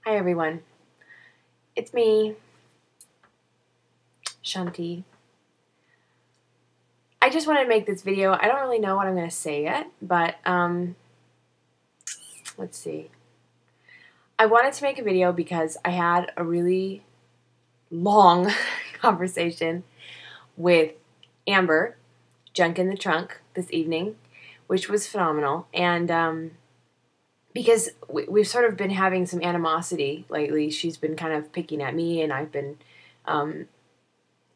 Hi everyone, it's me, Shanti. I just wanted to make this video. I don't really know what I'm going to say yet, but let's see. I wanted to make a video because I had a really long conversation with Amber, Junk in the Trunk, this evening, which was phenomenal. And because we've sort of been having some animosity lately. She's been kind of picking at me, and I've been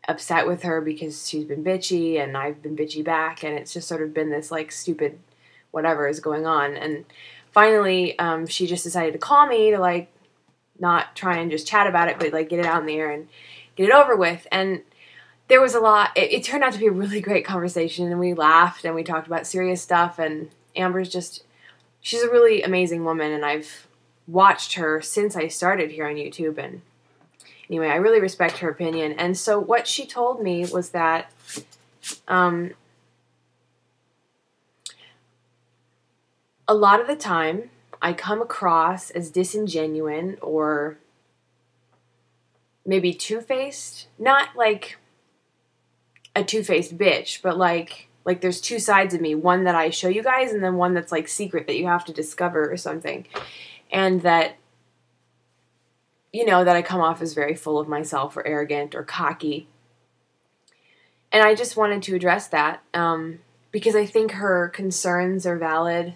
upset with her because she's been bitchy, and I've been bitchy back, and it's just sort of been this, like, stupid whatever is going on. And finally, she just decided to call me to, like, not try and just chat about it, but, like, get it out in the air and get it over with. And there was a lot. It turned out to be a really great conversation, and we laughed, and we talked about serious stuff, and Amber's just... she's a really amazing woman, and I've watched her since I started here on YouTube, and anyway, I really respect her opinion. And so what she told me was that a lot of the time I come across as disingenuous or maybe two-faced. Not like a two-faced bitch, but like there's two sides of me, one that I show you guys and then one that's like secret that you have to discover or something. And that, you know, that I come off as very full of myself or arrogant or cocky. And I just wanted to address that because I think her concerns are valid.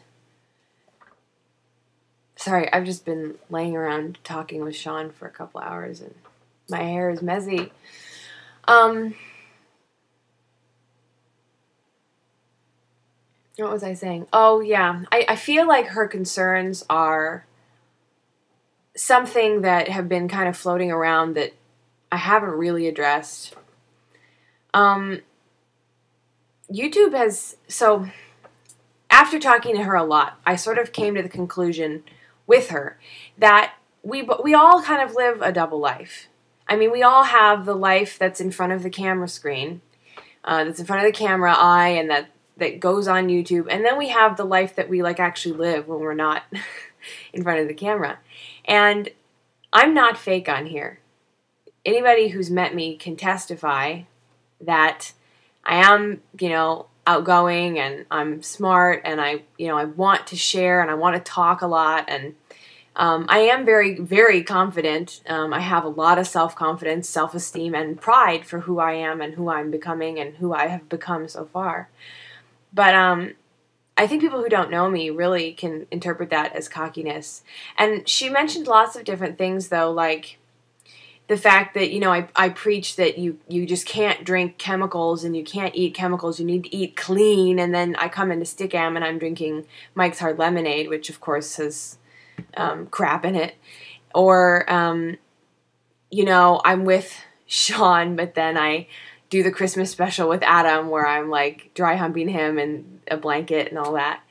Sorry, I've just been laying around talking with Sean for a couple hours and my hair is messy. What was I saying? Oh, yeah. I feel like her concerns are something that have been kind of floating around that I haven't really addressed. YouTube has... so, after talking to her a lot, I sort of came to the conclusion with her that we all kind of live a double life. I mean, we all have the life that's in front of the camera screen, that's in front of the camera eye, and that goes on YouTube, and then we have the life that we like actually live when we're not in front of the camera. And I'm not fake on here. Anybody who's met me can testify that I am, you know, outgoing, and I'm smart, and I want to share, and I want to talk a lot, and I am very, very confident. I have a lot of self-confidence, self-esteem, and pride for who I am and who I'm becoming and who I have become so far. But I think people who don't know me really can interpret that as cockiness. And she mentioned lots of different things, though, like the fact that, you know, I preach that you just can't drink chemicals and you can't eat chemicals. You need to eat clean. And then I come into Stickam and I'm drinking Mike's Hard Lemonade, which, of course, has crap in it. Or, you know, I'm with Sean, but then I do the Christmas special with Adam where I'm like dry humping him in a blanket and all that.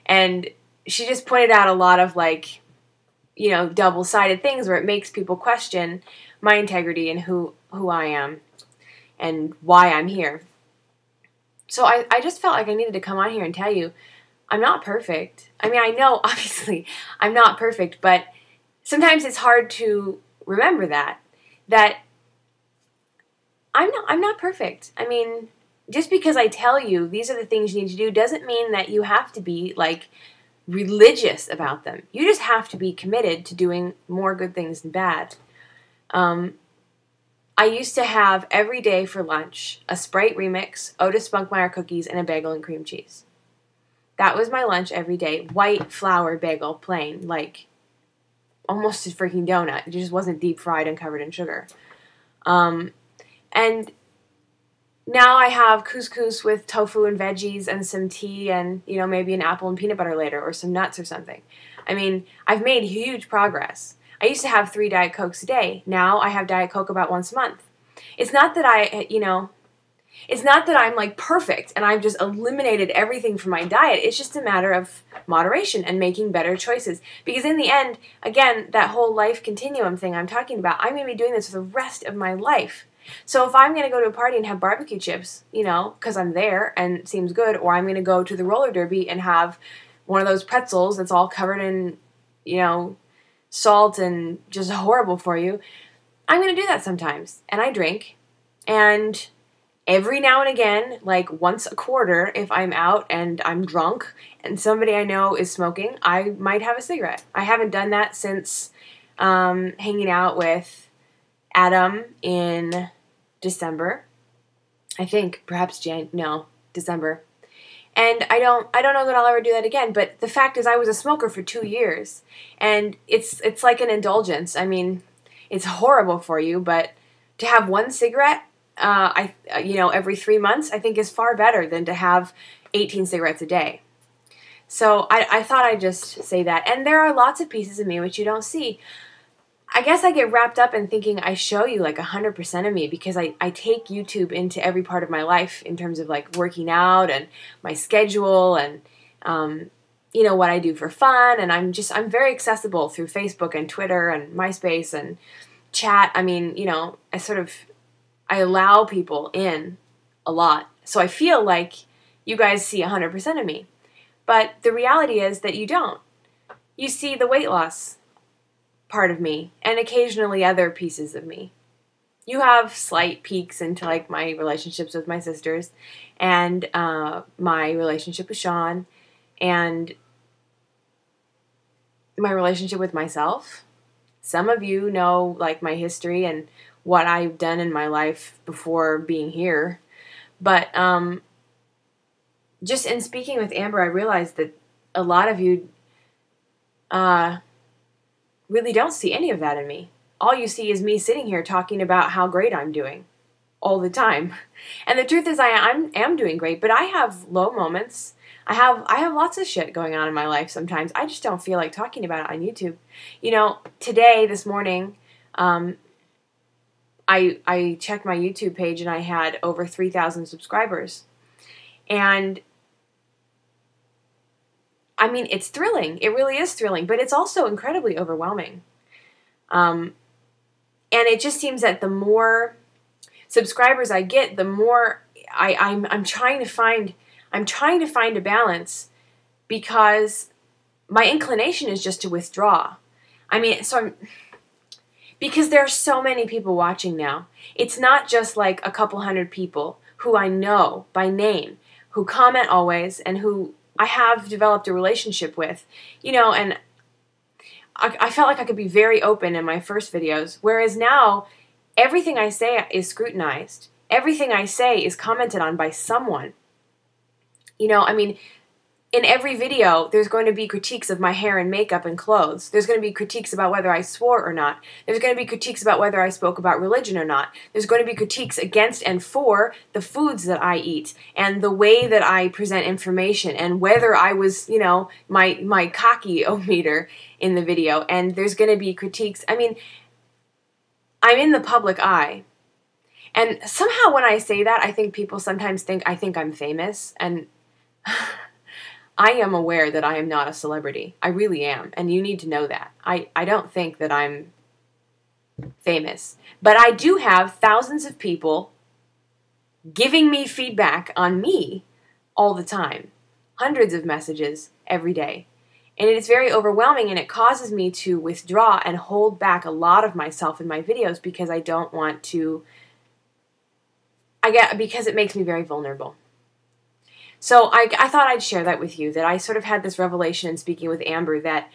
And she just pointed out a lot of, like, you know, double-sided things where it makes people question my integrity and who I am and why I'm here. So I just felt like I needed to come on here and tell you I'm not perfect. I mean, I know, obviously, I'm not perfect, but sometimes it's hard to remember that I'm not perfect. I mean, just because I tell you these are the things you need to do doesn't mean that you have to be, like, religious about them. You just have to be committed to doing more good things than bad. I used to have every day for lunch a Sprite Remix, Otis Spunkmeyer cookies, and a bagel and cream cheese. That was my lunch every day. White flour bagel, plain, like almost a freaking donut. It just wasn't deep fried and covered in sugar. And now I have couscous with tofu and veggies and some tea and, you know, maybe an apple and peanut butter later or some nuts or something. I mean, I've made huge progress. I used to have 3 Diet Cokes a day. Now I have Diet Coke about once a month. It's not that it's not that I'm, like, perfect and I've just eliminated everything from my diet. It's just a matter of moderation and making better choices. Because in the end, again, that whole life continuum thing I'm talking about, I'm going to be doing this for the rest of my life. So if I'm going to go to a party and have barbecue chips, you know, because I'm there and it seems good, or I'm going to go to the roller derby and have one of those pretzels that's all covered in, you know, salt and just horrible for you, I'm going to do that sometimes. And I drink. And every now and again, like once a quarter, if I'm out and I'm drunk and somebody I know is smoking, I might have a cigarette. I haven't done that since hanging out with Adam in December. I think perhaps December. And I don't know that I'll ever do that again. But the fact is, I was a smoker for 2 years, and it's like an indulgence. I mean, it's horrible for you, but to have one cigarette, every 3 months, I think is far better than to have 18 cigarettes a day. So I thought I'd just say that. And there are lots of pieces of me which you don't see. I guess I get wrapped up in thinking I show you like 100% of me because I take YouTube into every part of my life in terms of like working out and my schedule and, what I do for fun. And I'm very accessible through Facebook and Twitter and MySpace and chat. I mean, I allow people in a lot. So I feel like you guys see 100% of me. But the reality is that you don't. You see the weight loss part of me and occasionally other pieces of me. You have slight peeks into like my relationships with my sisters and my relationship with Sean and my relationship with myself. Some of you know like my history and what I've done in my life before being here. But just in speaking with Amber, I realized that a lot of you really don't see any of that in me. All you see is me sitting here talking about how great I'm doing all the time. And the truth is I am doing great, but I have low moments. I have lots of shit going on in my life sometimes. I just don't feel like talking about it on YouTube. This morning, I checked my YouTube page and I had over 3,000 subscribers. And I mean, it's thrilling. It really is thrilling, but it's also incredibly overwhelming. And it just seems that the more subscribers I get, the more I'm trying to find a balance because my inclination is just to withdraw. I mean, because there are so many people watching now. It's not just like a couple hundred people who I know by name, who comment always and who I have developed a relationship with, and I felt like I could be very open in my first videos, whereas now everything I say is scrutinized. Everything I say is commented on by someone. In every video, there's going to be critiques of my hair and makeup and clothes. There's going to be critiques about whether I swore or not. There's going to be critiques about whether I spoke about religion or not. There's going to be critiques against and for the foods that I eat and the way that I present information and whether I was, my cocky-o-meter in the video. And there's going to be critiques. I mean, I'm in the public eye. And somehow when I say that, I think people sometimes think I'm famous. And I am aware that I am not a celebrity. I really am. And you need to know that. I don't think that I'm famous. But I do have thousands of people giving me feedback on me all the time. Hundreds of messages every day. And it is very overwhelming and it causes me to withdraw and hold back a lot of myself in my videos because I don't want to, because it makes me very vulnerable. So I thought I'd share that with you, that I sort of had this revelation in speaking with Amber that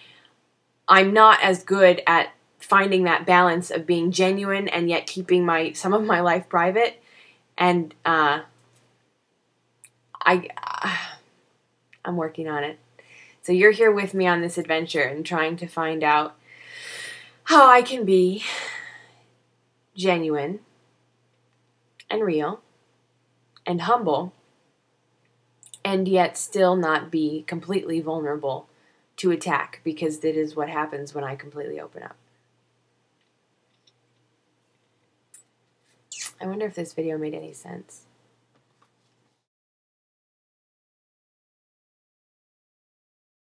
I'm not as good at finding that balance of being genuine and yet keeping some of my life private. And I'm working on it. So you're here with me on this adventure and trying to find out how I can be genuine and real and humble and yet still not be completely vulnerable to attack, because that is what happens when I completely open up. I wonder if this video made any sense.